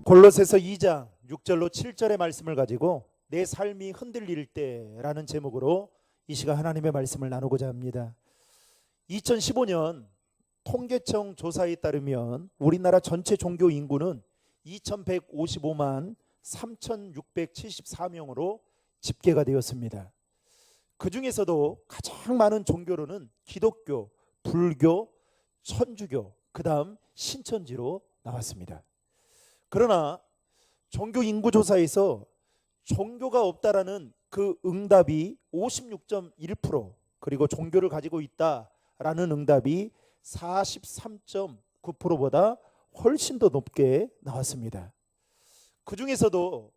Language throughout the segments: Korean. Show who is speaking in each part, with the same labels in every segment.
Speaker 1: 골로새서 2장 6절로 7절의 말씀을 가지고 내 삶이 흔들릴 때라는 제목으로 이 시간 하나님의 말씀을 나누고자 합니다. 2015년 통계청 조사에 따르면 우리나라 전체 종교 인구는 2155만 3674명으로 집계가 되었습니다. 그 중에서도 가장 많은 종교로는 기독교, 불교, 천주교, 그 다음 신천지로 나왔습니다. 그러나 종교 인구 조사에서 종교가 없다라는 그 응답이 56.1%, 그리고 종교를 가지고 있다라는 응답이 43.9%보다 훨씬 더 높게 나왔습니다. 그 중에서도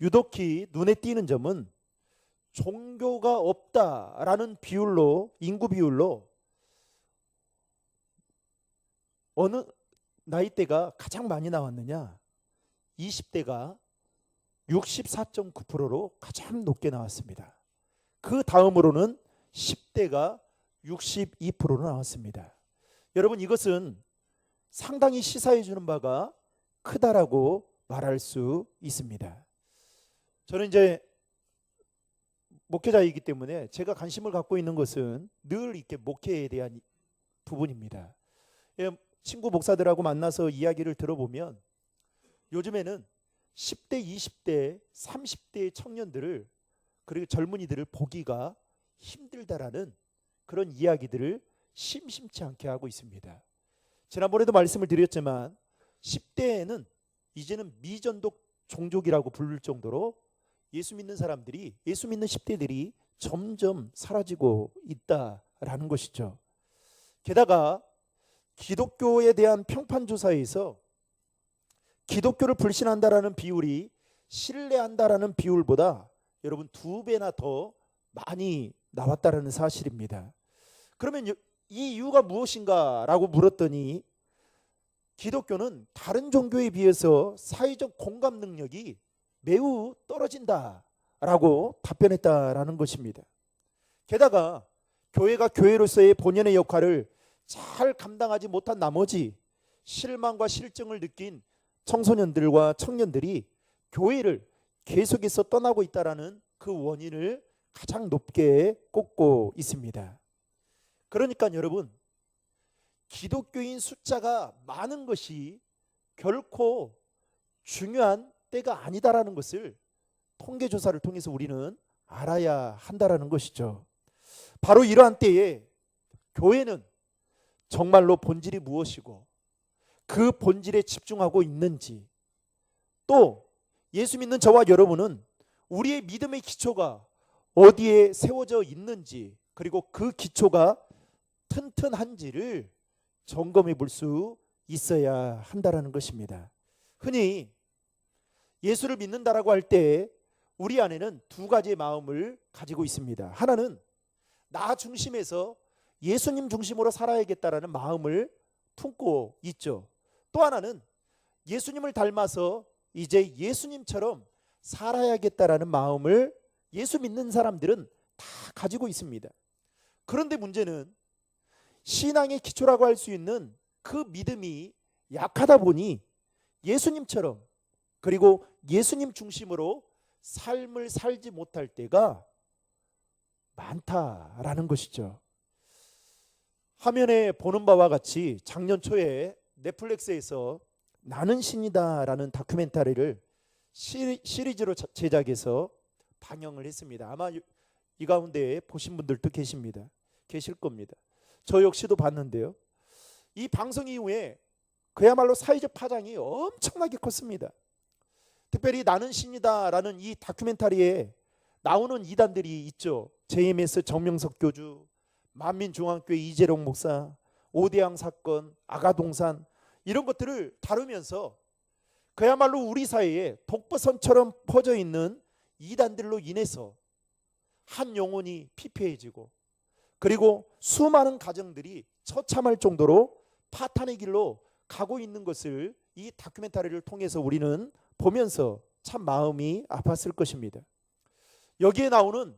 Speaker 1: 유독히 눈에 띄는 점은 종교가 없다라는 비율로, 인구 비율로 어느 나이대가 가장 많이 나왔느냐? 20대가 64.9%로 가장 높게 나왔습니다. 그 다음으로는 10대가 62%로 나왔습니다. 여러분, 이것은 상당히 시사해 주는 바가 크다라고 말할 수 있습니다. 저는 이제 목회자이기 때문에 제가 관심을 갖고 있는 것은 늘 이렇게 목회에 대한 부분입니다. 친구 목사들하고 만나서 이야기를 들어보면 요즘에는 10대, 20대, 30대 청년들을, 그리고 젊은이들을 보기가 힘들다라는 그런 이야기들을 심심치 않게 하고 있습니다. 지난번에도 말씀을 드렸지만 10대에는 이제는 미전독 종족이라고 부를 정도로 예수 믿는 사람들이, 예수 믿는 10대들이 점점 사라지고 있다라는 것이죠. 게다가 기독교에 대한 평판조사에서 기독교를 불신한다라는 비율이 신뢰한다라는 비율보다 여러분 2배나 더 많이 나왔다라는 사실입니다. 그러면 이 이유가 무엇인가 라고 물었더니 기독교는 다른 종교에 비해서 사회적 공감 능력이 매우 떨어진다라고 답변했다라는 것입니다. 게다가 교회가 교회로서의 본연의 역할을 잘 감당하지 못한 나머지 실망과 실증을 느낀 청소년들과 청년들이 교회를 계속해서 떠나고 있다라는 그 원인을 가장 높게 꼽고 있습니다. 그러니까 여러분, 기독교인 숫자가 많은 것이 결코 중요한 때가 아니다라는 것을 통계조사를 통해서 우리는 알아야 한다라는 것이죠. 바로 이러한 때에 교회는 정말로 본질이 무엇이고 그 본질에 집중하고 있는지, 또 예수 믿는 저와 여러분은 우리의 믿음의 기초가 어디에 세워져 있는지, 그리고 그 기초가 튼튼한지를 점검해 볼 수 있어야 한다라는 것입니다. 흔히 예수를 믿는다라고 할 때 우리 안에는 두 가지의 마음을 가지고 있습니다. 하나는 나 중심에서 예수님 중심으로 살아야겠다라는 마음을 품고 있죠. 또 하나는 예수님을 닮아서 이제 예수님처럼 살아야겠다라는 마음을 예수 믿는 사람들은 다 가지고 있습니다. 그런데 문제는 신앙의 기초라고 할 수 있는 그 믿음이 약하다 보니 예수님처럼, 그리고 예수님 중심으로 삶을 살지 못할 때가 많다라는 것이죠. 화면에 보는 바와 같이 작년 초에 넷플릭스에서 나는 신이다라는 다큐멘터리를 시리즈로 제작해서 방영을 했습니다. 아마 이 가운데 보신 분들도 계실 겁니다. 저 역시도 봤는데요. 이 방송 이후에 그야말로 사회적 파장이 엄청나게 컸습니다. 특별히 나는 신이다라는 이 다큐멘터리에 나오는 이단들이 있죠. JMS 정명석 교주, 만민중앙교회 이재룡 목사, 오대양 사건, 아가동산, 이런 것들을 다루면서 그야말로 우리 사회에 독버선처럼 퍼져 있는 이단들로 인해서 한 영혼이 피폐해지고, 그리고 수많은 가정들이 처참할 정도로 파탄의 길로 가고 있는 것을 이 다큐멘터리를 통해서 우리는 보면서 참 마음이 아팠을 것입니다. 여기에 나오는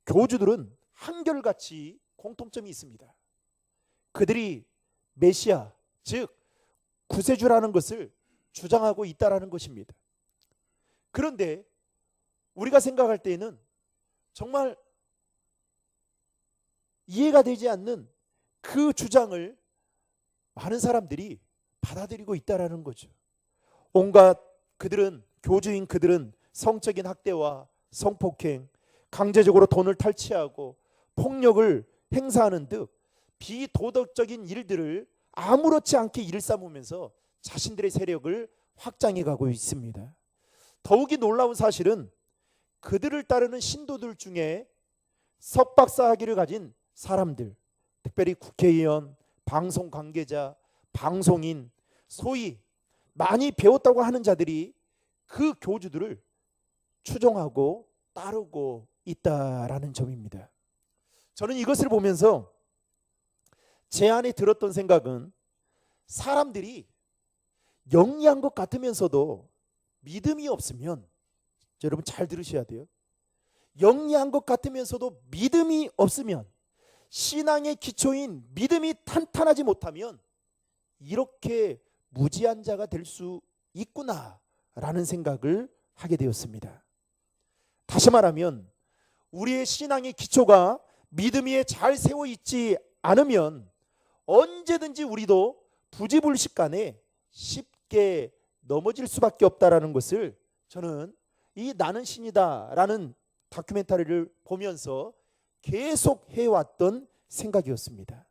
Speaker 1: 교주들은 한결같이 공통점이 있습니다. 그들이 메시아, 즉 구세주라는 것을 주장하고 있다라는 것입니다. 그런데 우리가 생각할 때에는 정말 이해가 되지 않는 그 주장을 많은 사람들이 받아들이고 있다라는 거죠. 온갖 교주인 그들은 성적인 학대와 성폭행, 강제적으로 돈을 탈취하고 폭력을 행사하는 등 비도덕적인 일들을 아무렇지 않게 일삼으면서 자신들의 세력을 확장해 가고 있습니다. 더욱이 놀라운 사실은 그들을 따르는 신도들 중에 석박사 학위를 가진 사람들, 특별히 국회의원, 방송 관계자, 방송인, 소위 많이 배웠다고 하는 자들이 그 교주들을 추종하고 따르고 있다라는 점입니다. 저는 이것을 보면서 제 안에 들었던 생각은 사람들이 영리한 것 같으면서도 믿음이 없으면, 여러분 잘 들으셔야 돼요. 영리한 것 같으면서도 믿음이 없으면, 신앙의 기초인 믿음이 탄탄하지 못하면 이렇게 무지한 자가 될 수 있구나라는 생각을 하게 되었습니다. 다시 말하면 우리의 신앙의 기초가 믿음 위에 잘 세워 있지 않으면 언제든지 우리도 부지불식간에 쉽게 넘어질 수밖에 없다라는 것을 저는 이 나는 신이다라는 다큐멘터리를 보면서 계속 해왔던 생각이었습니다.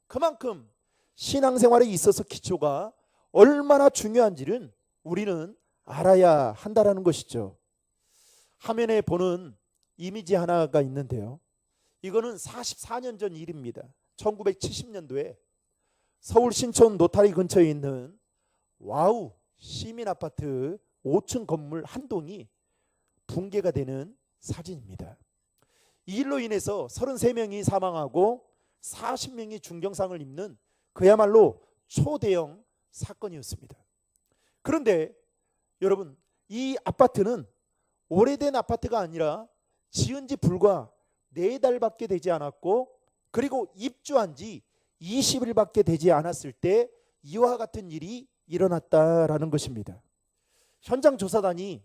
Speaker 1: 그만큼 신앙생활에 있어서 기초가 얼마나 중요한지는 우리는 알아야 한다라는 것이죠. 화면에 보는 이미지 하나가 있는데요. 이거는 44년 전 일입니다. 1970년도에 서울 신촌 노타리 근처에 있는 와우 시민아파트 5층 건물 한 동이 붕괴가 되는 사진입니다. 이 일로 인해서 33명이 사망하고 40명이 중경상을 입는 그야말로 초대형 사건이었습니다. 그런데 여러분, 이 아파트는 오래된 아파트가 아니라 지은 지 불과 4달밖에 되지 않았고, 그리고 입주한 지 20일밖에 되지 않았을 때 이와 같은 일이 일어났다라는 것입니다. 현장 조사단이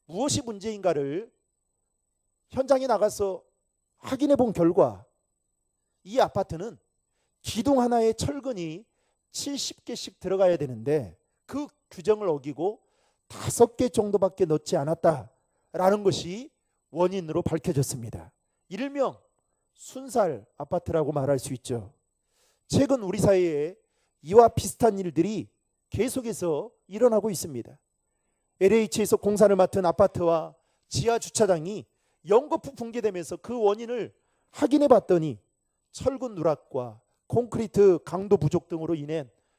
Speaker 1: 무엇이 문제인가를 현장에 나가서 확인해 본 결과 이 아파트는 기둥 하나에 철근이 70개씩 들어가야 되는데 그 규정을 어기고 5개 정도밖에 넣지 않았다라는 것이 원인으로 밝혀졌습니다. 일명 순살 아파트라고 말할 수 있죠. 최근 우리 사회에 이와 비슷한 일들이 계속해서 일어나고 있습니다. LH에서 공사를 맡은 아파트와 지하 주차장이 연거푸 붕괴되면서 그 원인을 확인해 봤더니 철근 누락과 콘크리트 강도 부족 등으로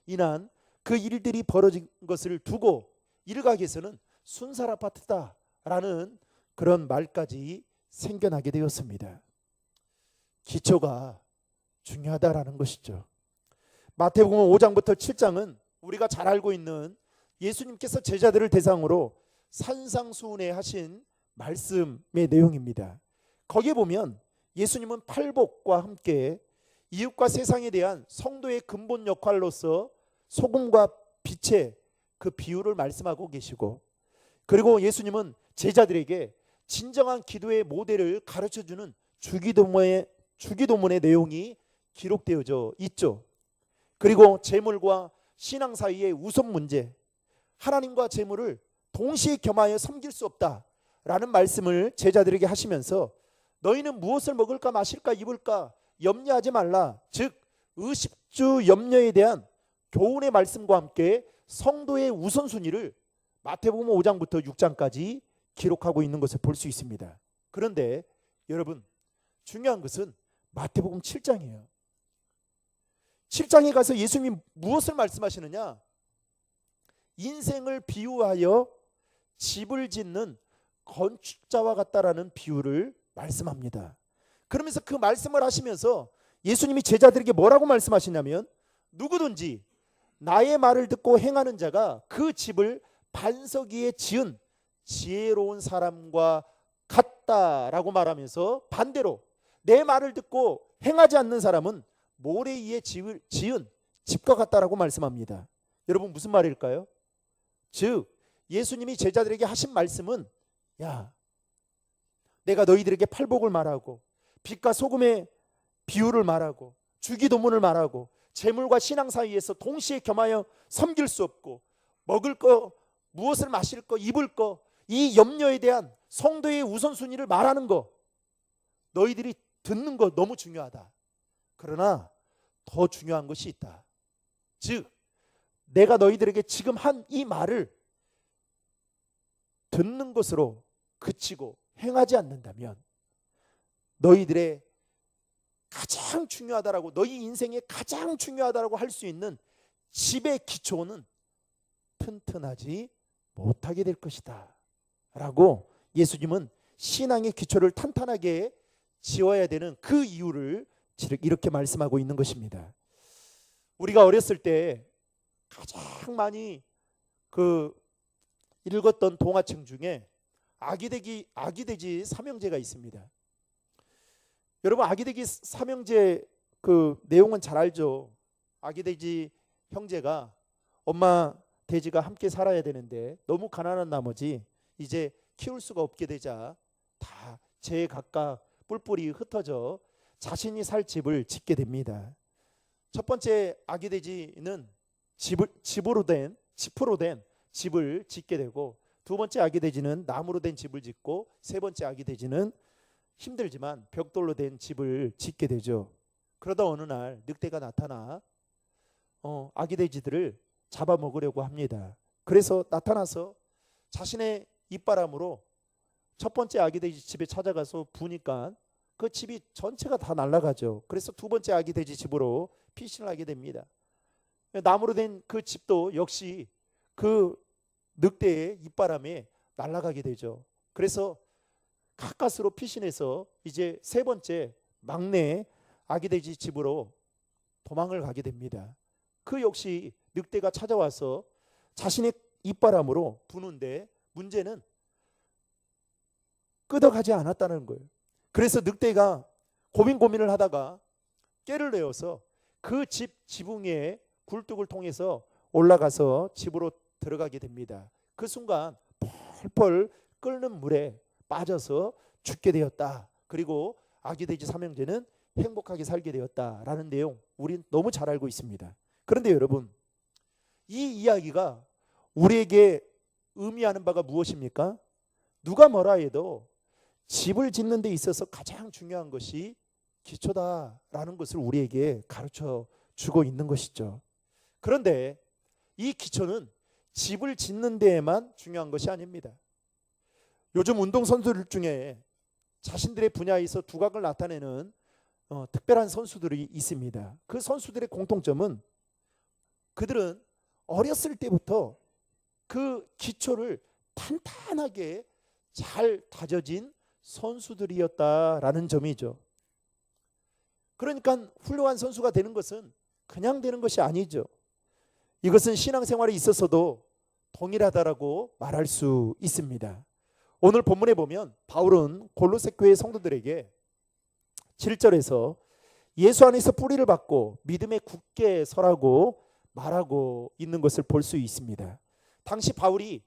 Speaker 1: 인한 그 일들이 벌어진 것을 두고 일각에서는 순살 아파트다라는 그런 말까지 생겨나게 되었습니다. 기초가 중요하다라는 것이죠. 마태복음 5장부터 7장은 우리가 잘 알고 있는 예수님께서 제자들을 대상으로 산상수훈회 하신 말씀의 내용입니다. 거기에 보면 예수님은 팔복과 함께 이웃과 세상에 대한 성도의 근본 역할로서 소금과 빛의 그 비유를 말씀하고 계시고, 그리고 예수님은 제자들에게 진정한 기도의 모델을 가르쳐주는 주기도문의 내용이 기록되어져 있죠. 그리고 재물과 신앙 사이의 우선 문제, 하나님과 재물을 동시에 겸하여 섬길 수 없다라는 말씀을 제자들에게 하시면서 너희는 무엇을 먹을까 마실까 입을까 염려하지 말라, 즉 의식주 염려에 대한 교훈의 말씀과 함께 성도의 우선순위를 마태복음 5장부터 6장까지 기록하고 있는 것을 볼 수 있습니다. 그런데 여러분, 중요한 것은 마태복음 7장이에요. 7장에 가서 예수님이 무엇을 말씀하시느냐? 인생을 비유하여 집을 짓는 건축자와 같다라는 비유를 말씀합니다. 그러면서 그 말씀을 하시면서 예수님이 제자들에게 뭐라고 말씀하시냐면, 누구든지 나의 말을 듣고 행하는 자가 그 집을 반석 위에 지은 지혜로운 사람과 같다라고 말하면서 반대로 내 말을 듣고 행하지 않는 사람은 모래 위에 지은 집과 같다라고 말씀합니다. 여러분, 무슨 말일까요? 즉 예수님이 제자들에게 하신 말씀은, 야, 내가 너희들에게 팔복을 말하고 빛과 소금의 비유를 말하고 주기도문을 말하고 재물과 신앙 사이에서 동시에 겸하여 섬길 수 없고, 먹을 거, 무엇을 마실 거, 입을 거, 이 염려에 대한 성도의 우선순위를 말하는 거, 너희들이 듣는 거 너무 중요하다. 그러나 더 중요한 것이 있다. 즉 내가 너희들에게 지금 한 이 말을 듣는 것으로 그치고 행하지 않는다면 너희들의 가장 중요하다라고, 너희 인생에 가장 중요하다라고 할 수 있는 집의 기초는 튼튼하지 못하게 될 것이다 라고 예수님은 신앙의 기초를 탄탄하게 지어야 되는 그 이유를 이렇게 말씀하고 있는 것입니다. 우리가 어렸을 때 가장 많이 읽었던 동화책 중에 아기돼지 삼형제가 있습니다. 여러분, 아기돼지 삼형제 그 내용은 잘 알죠. 아기돼지 형제가 엄마 돼지가 함께 살아야 되는데 너무 가난한 나머지 이제 키울 수가 없게 되자 다 제각각 뿔뿔이 흩어져 자신이 살 집을 짓게 됩니다. 첫 번째 아기돼지는 지프로 된 집을 짓게 되고, 두 번째 아기돼지는 나무로 된 집을 짓고, 세 번째 아기돼지는 힘들지만 벽돌로 된 집을 짓게 되죠. 그러다 어느 날 늑대가 나타나 아기돼지들을 잡아먹으려고 합니다. 그래서 나타나서 자신의 입바람으로 첫 번째 아기돼지 집에 찾아가서 부니까 그 집이 전체가 다 날아가죠. 그래서 두 번째 아기돼지 집으로 피신을 하게 됩니다. 나무로 된 그 집도 역시 그 늑대의 입바람에 날아가게 되죠. 그래서 가까스로 피신해서 이제 세 번째 막내 아기돼지 집으로 도망을 가게 됩니다. 그 역시 늑대가 찾아와서 자신의 입바람으로 부는데 문제는 끄덕하지 않았다는 거예요. 그래서 늑대가 고민을 하다가 깨를 내어서 그 집 지붕에 굴뚝을 통해서 올라가서 집으로 들어가게 됩니다. 그 순간 펄펄 끓는 물에 빠져서 죽게 되었다. 그리고 아기돼지 삼형제는 행복하게 살게 되었다라는 내용 우린 너무 잘 알고 있습니다. 그런데 여러분, 이 이야기가 우리에게 의미하는 바가 무엇입니까? 누가 뭐라 해도 집을 짓는 데 있어서 가장 중요한 것이 기초다라는 것을 우리에게 가르쳐 주고 있는 것이죠. 그런데 이 기초는 집을 짓는 데에만 중요한 것이 아닙니다. 요즘 운동선수들 중에 자신들의 분야에서 두각을 나타내는 특별한 선수들이 있습니다. 그 선수들의 공통점은 그들은 어렸을 때부터 그 기초를 탄탄하게 잘 다져진 선수들이었다라는 점이죠. 그러니까 훌륭한 선수가 되는 것은 그냥 되는 것이 아니죠. 이것은 신앙생활에 있어서도 동일하다라고 말할 수 있습니다. 오늘 본문에 보면 바울은 골로새 교회 성도들에게 7절에서 예수 안에서 뿌리를 받고 믿음에 굳게 서라고 말하고 있는 것을 볼 수 있습니다. 당시 바울이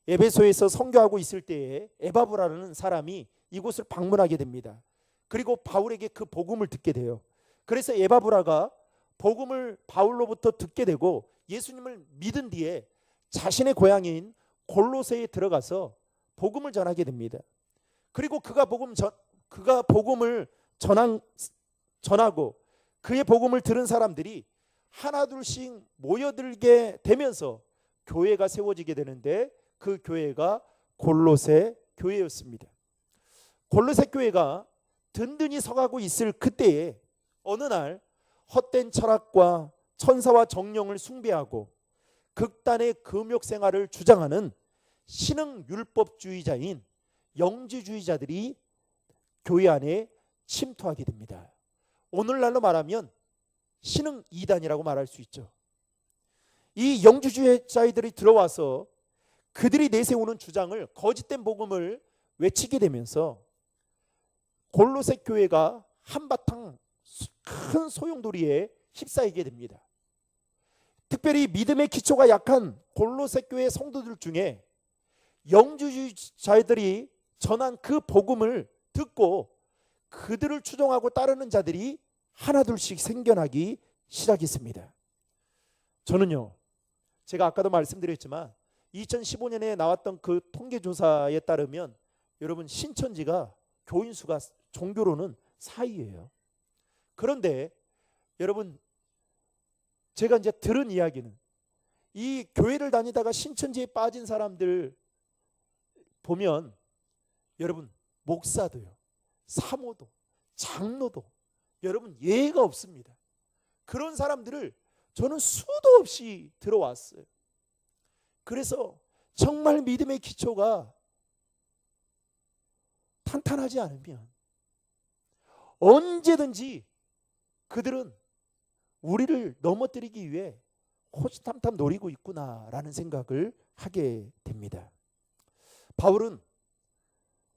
Speaker 1: 에베소에서 선교하고 있을 때에 에바브라는 사람이 이곳을 방문하게 됩니다. 그리고 바울에게 그 복음을 듣게 돼요. 그래서 에바브라가 복음을 바울로부터 듣게 되고 예수님을 믿은 뒤에 자신의 고향인 골로새에 들어가서 복음을 전하게 됩니다. 그리고 그가 복음을 전하고 그의 복음을 들은 사람들이 하나둘씩 모여들게 되면서 교회가 세워지게 되는데 그 교회가 골로새 교회였습니다. 골로새 교회가 든든히 서가고 있을 그때에 어느 날 헛된 철학과 천사와 정령을 숭배하고 극단의 금욕 생활을 주장하는 신흥율법주의자인 영지주의자들이 교회 안에 침투하게 됩니다. 오늘날로 말하면 신흥 이단이라고 말할 수 있죠. 이 영지주의자들이 들어와서 그들이 내세우는 주장을, 거짓된 복음을 외치게 되면서 골로새 교회가 한바탕 큰 소용돌이에 휩싸이게 됩니다. 특별히 믿음의 기초가 약한 골로새 교회 성도들 중에 영주주의자들이 전한 그 복음을 듣고 그들을 추종하고 따르는 자들이 하나둘씩 생겨나기 시작했습니다. 저는요, 제가 아까도 말씀드렸지만 2015년에 나왔던 그 통계조사에 따르면 여러분 신천지가 교인 수가 종교로는 4위예요. 그런데 여러분 제가 이제 들은 이야기는 이 교회를 다니다가 신천지에 빠진 사람들 보면 여러분 목사도요, 사모도, 장로도 여러분 예외가 없습니다. 그런 사람들을 저는 수도 없이 들어왔어요. 그래서 정말 믿음의 기초가 탄탄하지 않으면 언제든지 그들은 우리를 넘어뜨리기 위해 호시탐탐 노리고 있구나라는 생각을 하게 됩니다. 바울은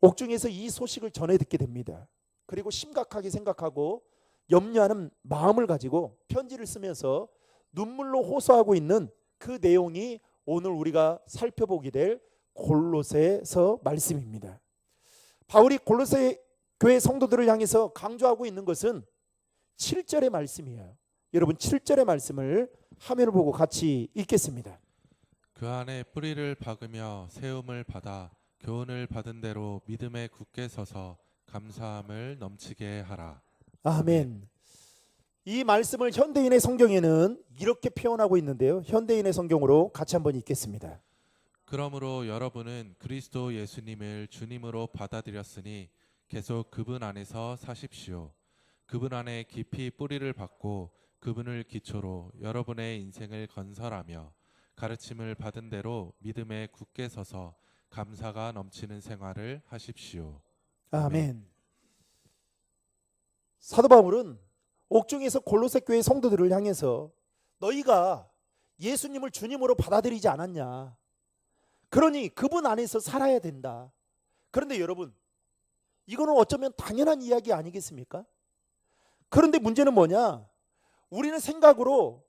Speaker 1: 옥중에서 이 소식을 전해 듣게 됩니다. 그리고 심각하게 생각하고 염려하는 마음을 가지고 편지를 쓰면서 눈물로 호소하고 있는 그 내용이 오늘 우리가 살펴보게 될 골로새서 말씀입니다. 바울이 골로새 교회 성도들을 향해서 강조하고 있는 것은 7절의 말씀이에요. 여러분 7절의 말씀을 화면을 보고 같이 읽겠습니다.
Speaker 2: 그 안에 뿌리를 박으며 세움을 받아 교훈을 받은 대로 믿음에 굳게 서서 감사함을 넘치게 하라.
Speaker 1: 아멘. 이 말씀을 현대인의 성경에는 이렇게 표현하고 있는데요. 현대인의 성경으로 같이 한번 읽겠습니다.
Speaker 2: 그러므로 여러분은 그리스도 예수님을 주님으로 받아들였으니 계속 그분 안에서 사십시오. 그분 안에 깊이 뿌리를 박고 그분을 기초로 여러분의 인생을 건설하며 가르침을 받은 대로 믿음에 굳게 서서 감사가 넘치는 생활을 하십시오.
Speaker 1: 아멘. 사도 바울은 옥중에서 골로새 교회 성도들을 향해서 너희가 예수님을 주님으로 받아들이지 않았냐, 그러니 그분 안에서 살아야 된다. 그런데 여러분 이거는 어쩌면 당연한 이야기 아니겠습니까? 그런데 문제는 뭐냐, 우리는 생각으로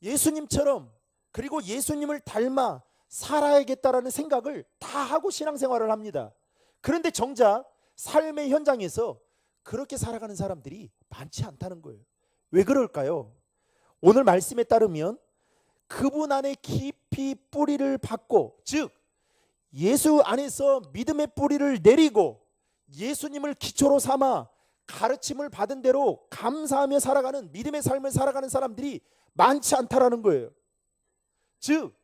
Speaker 1: 예수님처럼 그리고 예수님을 닮아 살아야겠다라는 생각을 다 하고 신앙생활을 합니다. 그런데 정작 삶의 현장에서 그렇게 살아가는 사람들이 많지 않다는 거예요. 왜 그럴까요? 오늘 말씀에 따르면 그분 안에 깊이 뿌리를 박고, 즉 예수 안에서 믿음의 뿌리를 내리고 예수님을 기초로 삼아 가르침을 받은 대로 감사하며 살아가는 믿음의 삶을 살아가는 사람들이 많지 않다라는 거예요. 즉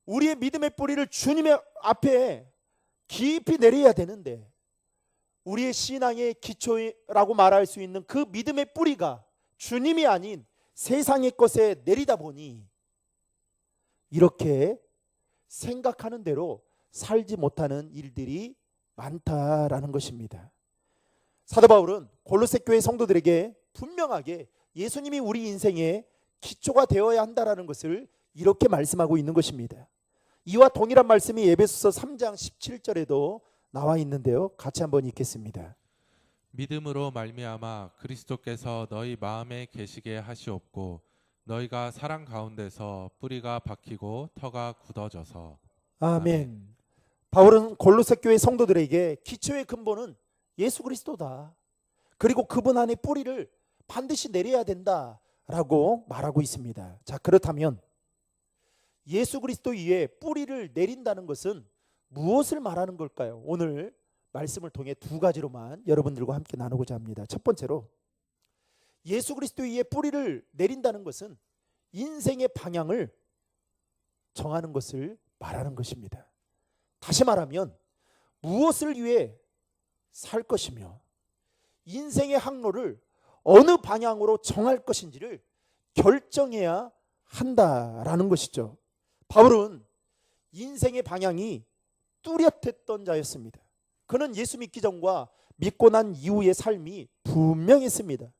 Speaker 1: 우리의 믿음의 뿌리를 주님의 앞에 깊이 내려야 되는데 우리의 신앙의 기초라고 말할 수 있는 그 믿음의 뿌리가 주님이 아닌 세상의 것에 내리다 보니 이렇게 생각하는 대로 살지 못하는 일들이 많다라는 것입니다. 사도 바울은 골로새 교회 성도들에게 분명하게 예수님이 우리 인생의 기초가 되어야 한다라는 것을 이렇게 말씀하고 있는 것입니다. 이와 동일한 말씀이 에베소서 3장 17절에도 나와 있는데요. 같이 한번 읽겠습니다.
Speaker 2: 믿음으로 말미암아 그리스도께서 너희 마음에 계시게 하시옵고 너희가 사랑 가운데서 뿌리가 박히고 터가 굳어져서.
Speaker 1: 아멘. 바울은 골로새 교회 성도들에게 기초의 근본은 예수 그리스도다. 그리고 그분 안에 뿌리를 반드시 내려야 된다라고 말하고 있습니다. 자, 그렇다면 예수 그리스도 위에 뿌리를 내린다는 것은 무엇을 말하는 걸까요? 오늘 말씀을 통해 두 가지로만 여러분들과 함께 나누고자 합니다. 첫 번째로 예수 그리스도 위에 뿌리를 내린다는 것은 인생의 방향을 정하는 것을 말하는 것입니다. 다시 말하면 무엇을 위해 살 것이며 인생의 항로를 어느 방향으로 정할 것인지를 결정해야 한다라는 것이죠. 바울은 인생의 방향이 뚜렷했던 자였습니다. 그는 예수 믿기 전과 믿고 난 이후의 삶이 분명했습니다.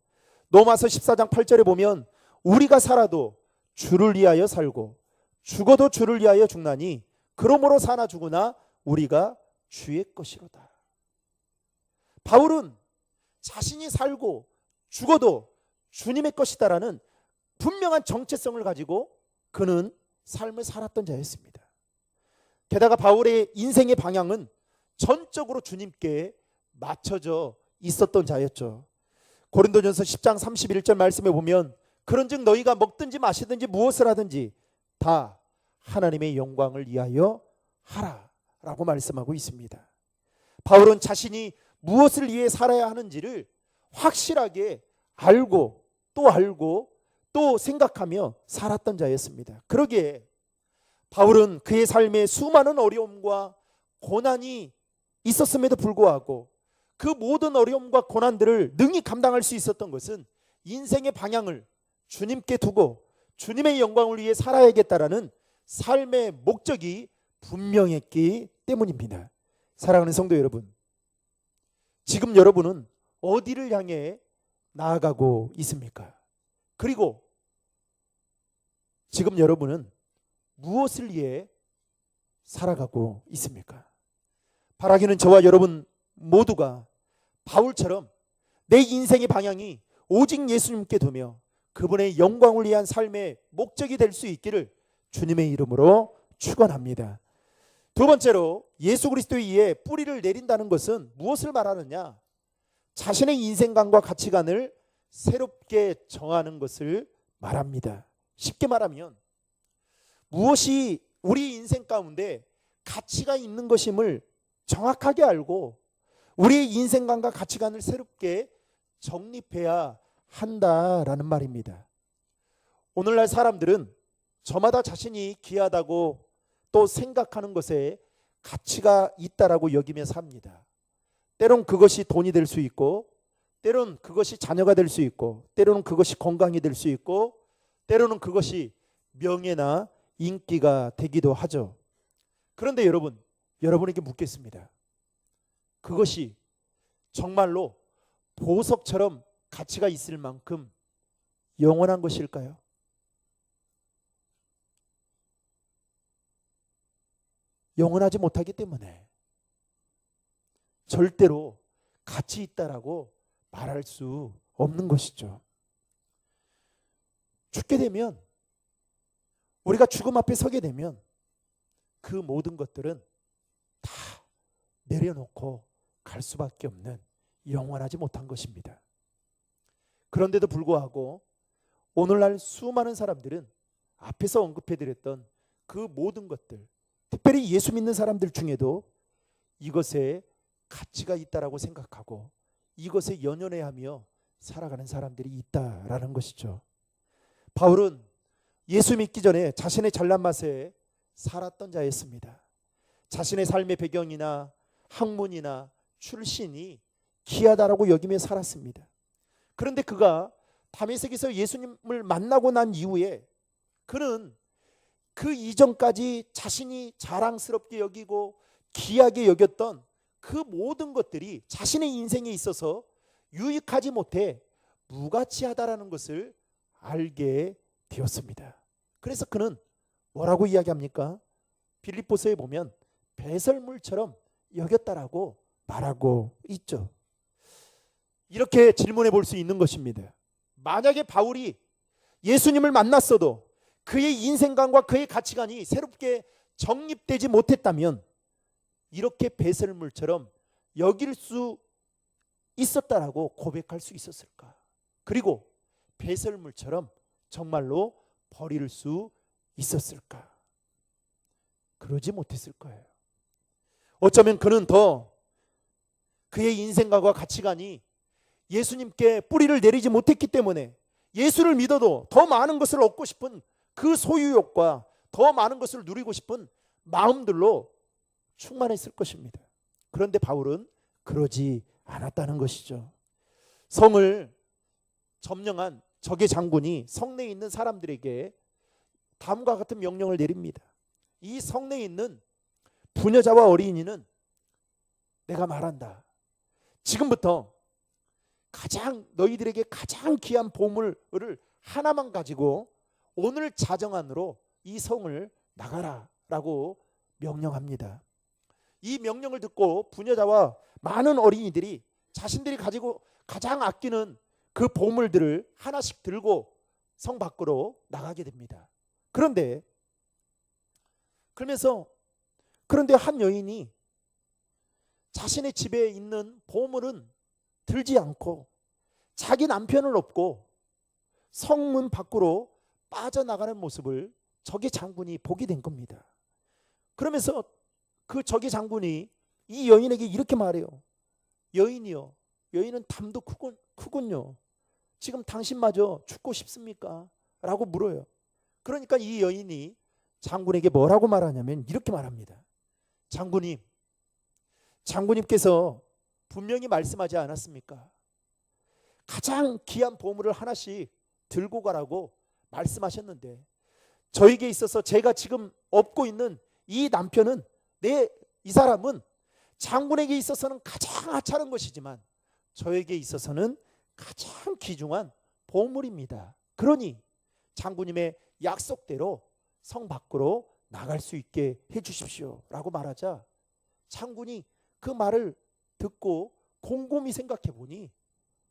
Speaker 1: 로마서 14장 8절에 보면 우리가 살아도 주를 위하여 살고 죽어도 주를 위하여 죽나니 그러므로 사나 죽으나 우리가 주의 것이로다. 바울은 자신이 살고 죽어도 주님의 것이다라는 분명한 정체성을 가지고 그는 삶을 살았던 자였습니다. 게다가 바울의 인생의 방향은 전적으로 주님께 맞춰져 있었던 자였죠. 고린도전서 10장 31절 말씀에 보면 그런즉 너희가 먹든지 마시든지 무엇을 하든지 다 하나님의 영광을 위하여 하라 라고 말씀하고 있습니다. 바울은 자신이 무엇을 위해 살아야 하는지를 확실하게 알고 또 생각하며 살았던 자였습니다. 그러기에 바울은 그의 삶에 수많은 어려움과 고난이 있었음에도 불구하고 그 모든 어려움과 고난들을 능히 감당할 수 있었던 것은 인생의 방향을 주님께 두고 주님의 영광을 위해 살아야겠다라는 삶의 목적이 분명했기 때문입니다. 사랑하는 성도 여러분, 지금 여러분은 어디를 향해 나아가고 있습니까? 그리고 지금 여러분은 무엇을 위해 살아가고 있습니까? 바라기는 저와 여러분 모두가 바울처럼 내 인생의 방향이 오직 예수님께 두며 그분의 영광을 위한 삶의 목적이 될 수 있기를 주님의 이름으로 축원합니다. 두 번째로 예수 그리스도에 의해 뿌리를 내린다는 것은 무엇을 말하느냐? 자신의 인생관과 가치관을 새롭게 정하는 것을 말합니다. 쉽게 말하면 무엇이 우리 인생 가운데 가치가 있는 것임을 정확하게 알고 우리의 인생관과 가치관을 새롭게 정립해야 한다라는 말입니다. 오늘날 사람들은 저마다 자신이 귀하다고 또 생각하는 것에 가치가 있다라고 여기며 삽니다. 때론 그것이 돈이 될 수 있고, 때론 그것이 자녀가 될 수 있고, 때로는 그것이 건강이 될 수 있고, 때로는 그것이 명예나 인기가 되기도 하죠. 그런데 여러분에게 묻겠습니다. 그것이 정말로 보석처럼 가치가 있을 만큼 영원한 것일까요? 영원하지 못하기 때문에 절대로 가치 있다라고 말할 수 없는 것이죠. 죽게 되면, 우리가 죽음 앞에 서게 되면 그 모든 것들은 다 내려놓고 갈 수밖에 없는 영원하지 못한 것입니다. 그런데도 불구하고 오늘날 수많은 사람들은 앞에서 언급해드렸던 그 모든 것들, 특별히 예수 믿는 사람들 중에도 이것에 가치가 있다라고 생각하고 이것에 연연해하며 살아가는 사람들이 있다라는 것이죠. 바울은 예수 믿기 전에 자신의 잘난 맛에 살았던 자였습니다. 자신의 삶의 배경이나 학문이나 출신이 귀하다라고 여기며 살았습니다. 그런데 그가 다메섹에서 예수님을 만나고 난 이후에 그는 그 이전까지 자신이 자랑스럽게 여기고 귀하게 여겼던 그 모든 것들이 자신의 인생에 있어서 유익하지 못해 무가치하다라는 것을 알게 되었습니다. 그래서 그는 뭐라고 이야기합니까? 빌립보서에 보면 배설물처럼 여겼다라고 말하고 있죠. 이렇게 질문해 볼 수 있는 것입니다. 만약에 바울이 예수님을 만났어도 그의 인생관과 그의 가치관이 새롭게 정립되지 못했다면 이렇게 배설물처럼 여길 수 있었다라고 고백할 수 있었을까? 그리고 배설물처럼 정말로 버릴 수 있었을까? 그러지 못했을 거예요. 어쩌면 그는 더 그의 인생관과 가치관이 예수님께 뿌리를 내리지 못했기 때문에 예수를 믿어도 더 많은 것을 얻고 싶은 그 소유욕과 더 많은 것을 누리고 싶은 마음들로 충만했을 것입니다. 그런데 바울은 그러지 않았다는 것이죠. 성을 점령한 적의 장군이 성내에 있는 사람들에게 다음과 같은 명령을 내립니다. 이 성내에 있는 부녀자와 어린이는 내가 말한다. 지금부터 너희들에게 가장 귀한 보물을 하나만 가지고 오늘 자정안으로 이 성을 나가라 라고 명령합니다. 이 명령을 듣고 부녀자와 많은 어린이들이 자신들이 가지고 가장 아끼는 그 보물들을 하나씩 들고 성 밖으로 나가게 됩니다. 그런데 한 여인이 자신의 집에 있는 보물은 들지 않고 자기 남편을 업고 성문 밖으로 빠져나가는 모습을 저기 장군이 보게 된 겁니다. 그러면서 그 저기 장군이 이 여인에게 이렇게 말해요. 여인이요, 여인은 담도 크군요. 지금 당신마저 죽고 싶습니까? 라고 물어요. 그러니까 이 여인이 장군에게 뭐라고 말하냐면 이렇게 말합니다. 장군님께서 분명히 말씀하지 않았습니까? 가장 귀한 보물을 하나씩 들고 가라고 말씀하셨는데, 저에게 있어서 제가 지금 업고 있는 이 남편은, 이 사람은 장군에게 있어서는 가장 하찮은 것이지만 저에게 있어서는 가장 귀중한 보물입니다. 그러니 장군님의 약속대로 성 밖으로 나갈 수 있게 해주십시오 라고 말하자, 장군이 그 말을 듣고 곰곰이 생각해 보니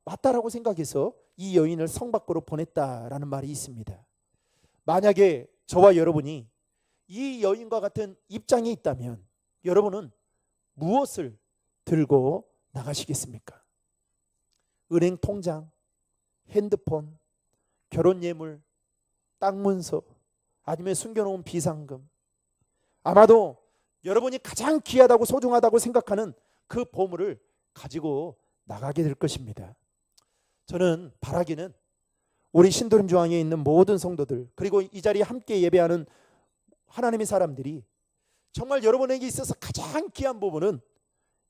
Speaker 1: 맞다라고 생각해서 이 여인을 성 밖으로 보냈다라는 말이 있습니다. 만약에 저와 여러분이 이 여인과 같은 입장에 있다면 여러분은 무엇을 들고 나가시겠습니까? 은행 통장, 핸드폰, 결혼 예물, 땅 문서, 아니면 숨겨놓은 비상금, 아마도 여러분이 가장 귀하다고 소중하다고 생각하는 그 보물을 가지고 나가게 될 것입니다. 저는 바라기는 우리 신도림 중앙에 있는 모든 성도들, 그리고 이 자리에 함께 예배하는 하나님의 사람들이 정말 여러분에게 있어서 가장 귀한 부분은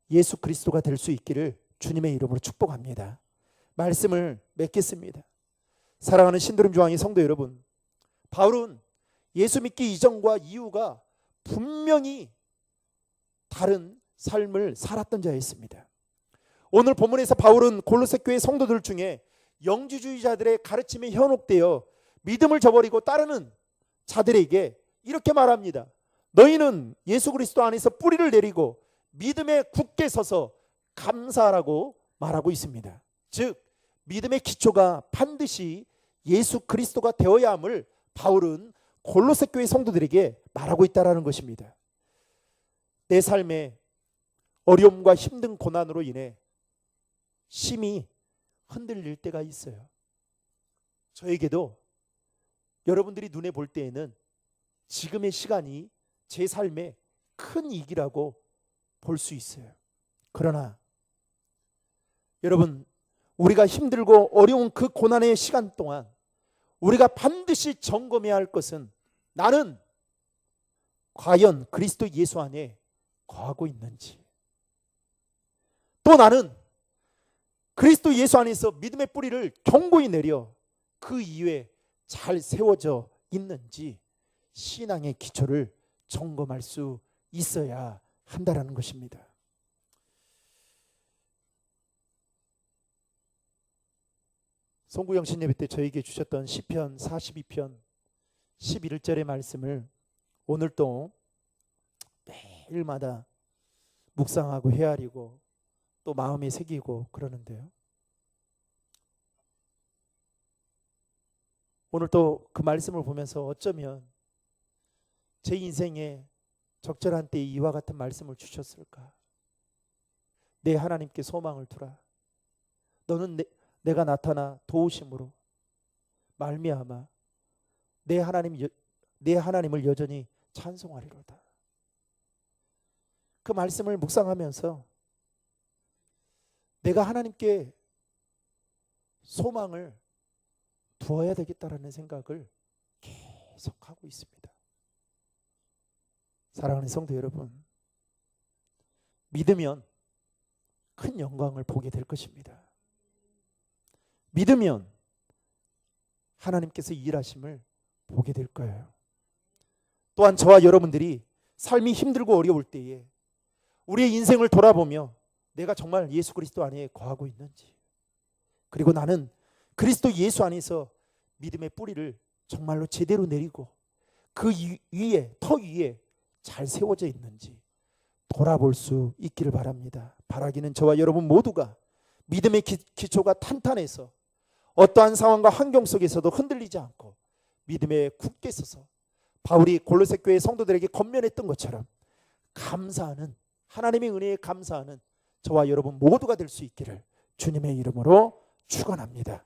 Speaker 1: 예수 그리스도가 될 수 있기를 주님의 이름으로 축복합니다. 말씀을 맺겠습니다. 사랑하는 신도림 중앙의 성도 여러분, 바울은 예수 믿기 이전과 이후가 분명히 다른 삶을 살았던 자였습니다. 오늘 본문에서 바울은 골로새 교회 성도들 중에 영주주의자들의 가르침에 현혹되어 믿음을 저버리고 따르는 자들에게 이렇게 말합니다. 너희는 예수 그리스도 안에서 뿌리를 내리고 믿음에 굳게 서서 감사하라고 말하고 있습니다. 즉 믿음의 기초가 반드시 예수 그리스도가 되어야 함을 바울은 골로새 교회 성도들에게 말하고 있다는 것입니다. 내 삶에 어려움과 힘든 고난으로 인해 심히 흔들릴 때가 있어요. 저에게도 여러분들이 눈에 볼 때에는 지금의 시간이 제 삶의 큰 이기라고 볼 수 있어요. 그러나 여러분, 우리가 힘들고 어려운 그 고난의 시간 동안 우리가 반드시 점검해야 할 것은, 나는 과연 그리스도 예수 안에 거하고 있는지, 또 나는 그리스도 예수 안에서 믿음의 뿌리를 견고히 내려 그 이후에 잘 세워져 있는지 신앙의 기초를 점검할 수 있어야 한다라는 것입니다. 송구영신 예배 때 저에게 주셨던 시편 42편 11절의 말씀을 오늘 또 매일마다 묵상하고 헤아리고 또 마음에 새기고 그러는데요. 오늘 또 그 말씀을 보면서 어쩌면 제 인생에 적절한 때에 이와 같은 말씀을 주셨을까? 내 하나님께 소망을 두라. 너는 내가 나타나 도우심으로 말미암아 내 하나님을 여전히 찬송하리로다. 그 말씀을 묵상하면서 내가 하나님께 소망을 두어야 되겠다라는 생각을 계속하고 있습니다. 사랑하는 성도 여러분, 믿으면 큰 영광을 보게 될 것입니다. 믿으면 하나님께서 일하심을 보게 될 거예요. 또한 저와 여러분들이 삶이 힘들고 어려울 때에 우리의 인생을 돌아보며 내가 정말 예수 그리스도 안에 거하고 있는지, 그리고 나는 그리스도 예수 안에서 믿음의 뿌리를 정말로 제대로 내리고 그 위에, 터 위에 잘 세워져 있는지 돌아볼 수 있기를 바랍니다. 바라기는 저와 여러분 모두가 믿음의 기초가 탄탄해서 어떠한 상황과 환경 속에서도 흔들리지 않고 믿음에 굳게 서서 바울이 골로새 교회 성도들에게 권면했던 것처럼 감사하는, 하나님의 은혜에 감사하는 저와 여러분 모두가 될 수 있기를 주님의 이름으로 축원합니다.